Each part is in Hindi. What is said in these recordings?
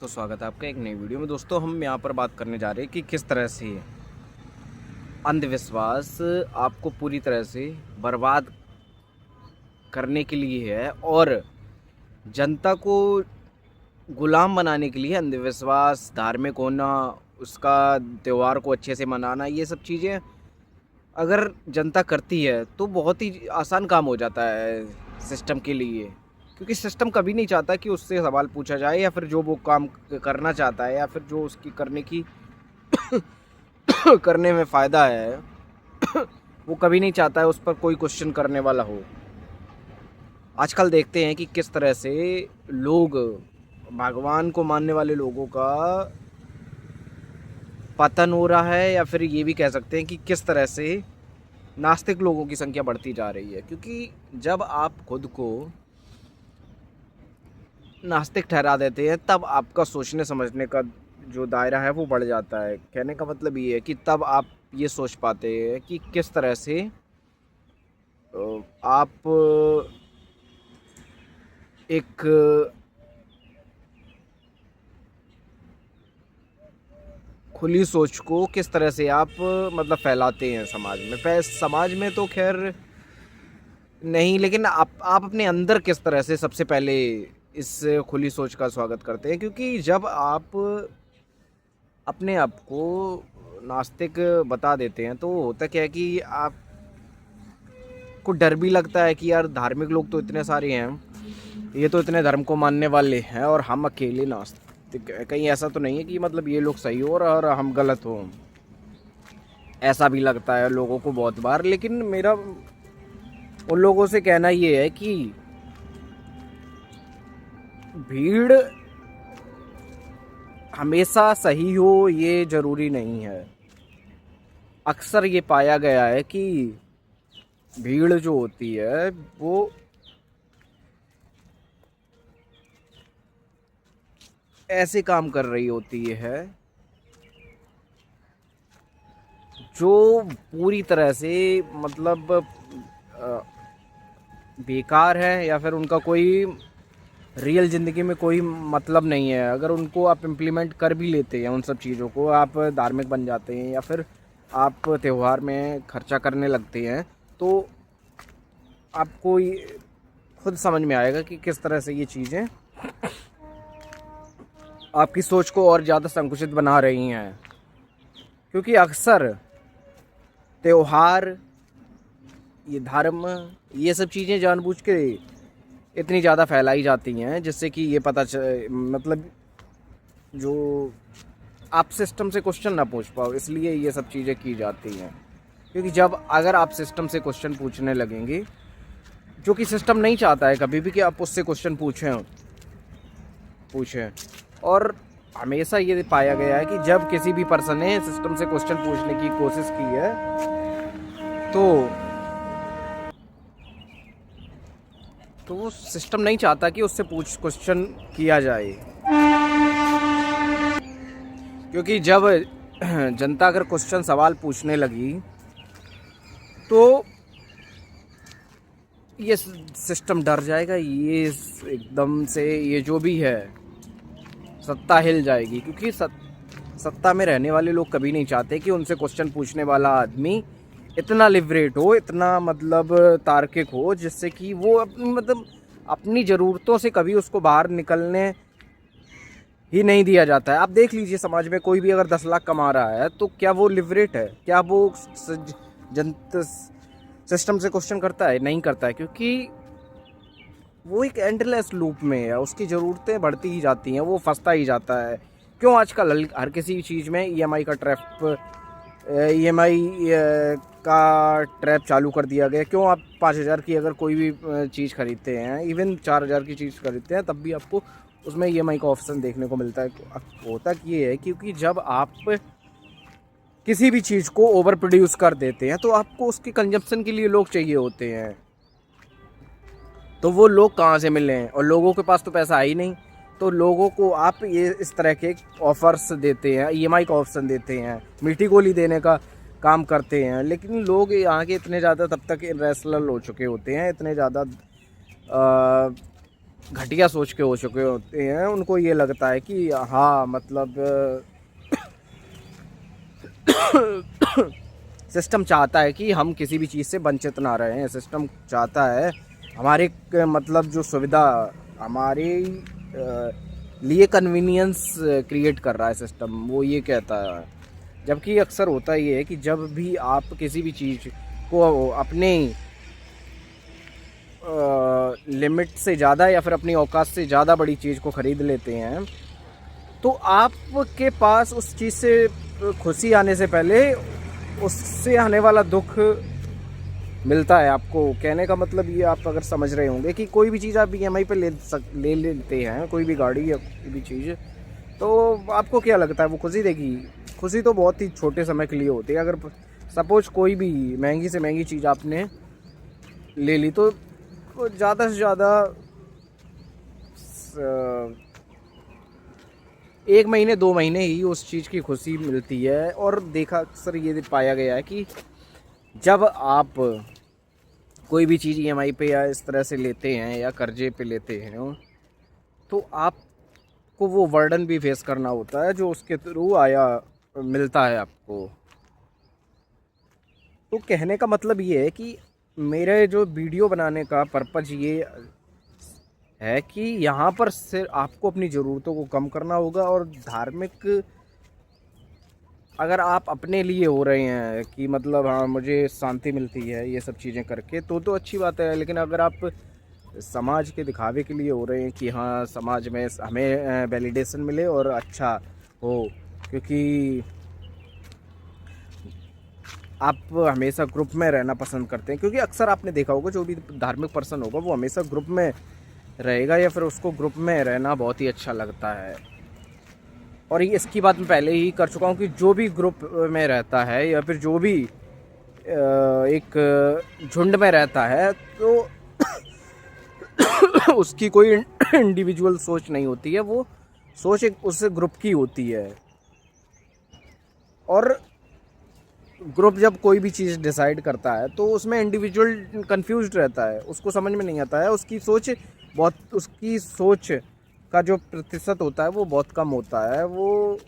दोस्तों, स्वागत है आपका एक नई वीडियो में। दोस्तों, हम यहाँ पर बात करने जा रहे हैं कि किस तरह से अंधविश्वास आपको पूरी तरह से बर्बाद करने के लिए है और जनता को गुलाम बनाने के लिए अंधविश्वास, धार्मिक होना, उसका त्यौहार को अच्छे से मनाना, ये सब चीज़ें अगर जनता करती है तो बहुत ही आसान काम हो जाता है सिस्टम के लिए। क्योंकि सिस्टम कभी नहीं चाहता कि उससे सवाल पूछा जाए या फिर जो वो काम करना चाहता है या फिर जो उसकी करने की करने में फ़ायदा है वो कभी नहीं चाहता है उस पर कोई क्वेश्चन करने वाला हो। आजकल देखते हैं कि किस तरह से लोग, भगवान को मानने वाले लोगों का पतन हो रहा है, या फिर ये भी कह सकते हैं कि किस तरह से नास्तिक लोगों की संख्या बढ़ती जा रही है। क्योंकि जब आप खुद को नास्तिक ठहरा देते हैं तब आपका सोचने समझने का जो दायरा है वो बढ़ जाता है। कहने का मतलब ये है कि तब आप ये सोच पाते हैं कि किस तरह से आप एक खुली सोच को किस तरह से आप मतलब फैलाते हैं समाज में। समाज में तो खैर नहीं, लेकिन आप अपने अंदर किस तरह से सबसे पहले इस खुली सोच का स्वागत करते हैं। क्योंकि जब आप अपने आप को नास्तिक बता देते हैं तो होता क्या है कि आपको डर भी लगता है कि यार धार्मिक लोग तो इतने सारे हैं, ये तो इतने धर्म को मानने वाले हैं और हम अकेले नास्तिक हैं। कहीं ऐसा तो नहीं है कि मतलब ये लोग सही हो और हम गलत हो। ऐसा भी लगता है लोगों को बहुत बार। लेकिन मेरा उन लोगों से कहना ये है कि भीड़ हमेशा सही हो ये ज़रूरी नहीं है। अक्सर ये पाया गया है कि भीड़ जो होती है वो ऐसे काम कर रही होती है जो पूरी तरह से मतलब बेकार है, या फिर उनका कोई रियल ज़िंदगी में कोई मतलब नहीं है। अगर उनको आप इम्प्लीमेंट कर भी लेते हैं उन सब चीज़ों को, आप धार्मिक बन जाते हैं या फिर आप त्यौहार में खर्चा करने लगते हैं, तो आपको ये खुद समझ में आएगा कि किस तरह से ये चीज़ें आपकी सोच को और ज़्यादा संकुचित बना रही हैं। क्योंकि अक्सर त्यौहार, ये धर्म, ये सब चीज़ें जानबूझ के इतनी ज़्यादा फैलाई जाती हैं जिससे कि ये मतलब जो आप सिस्टम से क्वेश्चन ना पूछ पाओ, इसलिए ये सब चीज़ें की जाती हैं। क्योंकि जब अगर आप सिस्टम से क्वेश्चन पूछने लगेंगे, जो कि सिस्टम नहीं चाहता है कभी भी कि आप उससे क्वेश्चन पूछें। और हमेशा ये पाया गया है कि जब किसी भी पर्सन ने सिस्टम से क्वेश्चन पूछने की कोशिश की है तो वो सिस्टम नहीं चाहता कि उससे क्वेश्चन किया जाए। क्योंकि जब जनता अगर क्वेश्चन सवाल पूछने लगी तो ये सिस्टम डर जाएगा, ये एकदम से ये जो भी है सत्ता हिल जाएगी। क्योंकि सत्ता में रहने वाले लोग कभी नहीं चाहते कि उनसे क्वेश्चन पूछने वाला आदमी इतना लिबरेट हो, इतना मतलब तार्किक हो, जिससे कि वो अपनी ज़रूरतों से कभी उसको बाहर निकलने ही नहीं दिया जाता है। आप देख लीजिए, समाज में कोई भी अगर 10 लाख कमा रहा है तो क्या वो लिबरेट है? क्या वो जनता सिस्टम से क्वेश्चन करता है? नहीं करता है। क्योंकि वो एक एंडलेस लूप में है, उसकी ज़रूरतें बढ़ती ही जाती हैं, वो फंसता ही जाता है। क्यों आजकल हर किसी चीज़ में ईएमआई का ट्रैप चालू कर दिया गया। क्यों आप 5,000 की अगर कोई भी चीज़ खरीदते हैं, इवन 4,000 की चीज़ खरीदते हैं, तब भी आपको उसमें ईएमआई का ऑप्शन देखने को मिलता है। होता ये है क्योंकि जब आप किसी भी चीज़ को ओवर प्रोड्यूस कर देते हैं तो आपको उसके कंजप्शन के लिए लोग चाहिए होते हैं। तो वो लोग कहाँ से मिलें? और लोगों के पास तो पैसा है ही नहीं। तो लोगों को आप ये इस तरह के ऑफ़र्स देते हैं, ईएमआई का ऑप्शन देते हैं, मीठी गोली देने का काम करते हैं। लेकिन लोग यहाँ के इतने ज़्यादा तब तक इरेशनल हो चुके होते हैं, इतने ज़्यादा घटिया सोच के हो चुके होते हैं। उनको ये लगता है कि हाँ मतलब सिस्टम चाहता है कि हम किसी भी चीज़ से वंचित ना रहें। सिस्टम चाहता है हमारे मतलब जो सुविधा हमारे लिए कन्वीनियंस क्रिएट कर रहा है सिस्टम, वो ये कहता है। जबकि अक्सर होता ये है कि जब भी आप किसी भी चीज़ को अपने लिमिट से ज़्यादा या फिर अपनी औकात से ज़्यादा बड़ी चीज़ को ख़रीद लेते हैं, तो आपके पास उस चीज़ से खुशी आने से पहले उससे आने वाला दुख मिलता है आपको। कहने का मतलब ये आप अगर समझ रहे होंगे कि कोई भी चीज़ आप ईएमआई पे ले लेते हैं, कोई भी गाड़ी या कोई भी चीज़, तो आपको क्या लगता है वो खुशी देगी? खुशी तो बहुत ही छोटे समय के लिए होती है। अगर सपोज कोई भी महंगी से महंगी चीज़ आपने ले ली तो ज़्यादा से ज़्यादा 1 महीने 2 महीने ही उस चीज़ की खुशी मिलती है। और देखा अक्सर ये पाया गया है कि जब आप कोई भी चीज़ ईएमआई पे या इस तरह से लेते हैं या कर्जे पे लेते हैं, तो आपको वो बर्डन भी फेस करना होता है जो उसके थ्रू मिलता है आपको। तो कहने का मतलब ये है कि मेरे जो वीडियो बनाने का पर्पज़ ये है कि यहाँ पर सिर्फ आपको अपनी ज़रूरतों को कम करना होगा। और धार्मिक अगर आप अपने लिए हो रहे हैं कि मतलब हाँ मुझे शांति मिलती है ये सब चीज़ें करके, तो अच्छी बात है। लेकिन अगर आप समाज के दिखावे के लिए हो रहे हैं कि हाँ समाज में हमें वैलिडेशन मिले और अच्छा हो, क्योंकि आप हमेशा ग्रुप में रहना पसंद करते हैं, क्योंकि अक्सर आपने देखा होगा जो भी धार्मिक पर्सन होगा वो हमेशा ग्रुप में रहेगा या फिर उसको ग्रुप में रहना बहुत ही अच्छा लगता है। और ये इसकी बात मैं पहले ही कर चुका हूँ कि जो भी ग्रुप में रहता है या फिर जो भी एक झुंड में रहता है, तो उसकी कोई इंडिविजुअल सोच नहीं होती है, वो सोच एक उस ग्रुप की होती है। और ग्रुप जब कोई भी चीज़ डिसाइड करता है तो उसमें इंडिविजुअल कंफ्यूज्ड रहता है, उसको समझ में नहीं आता है। उसकी सोच का जो प्रतिशत होता है वो बहुत कम होता है। वो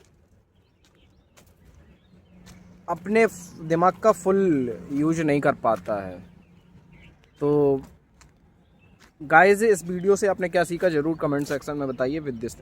अपने दिमाग का फुल यूज नहीं कर पाता है। तो गाइस इस वीडियो से आपने क्या सीखा ज़रूर कमेंट सेक्शन में बताइए। With this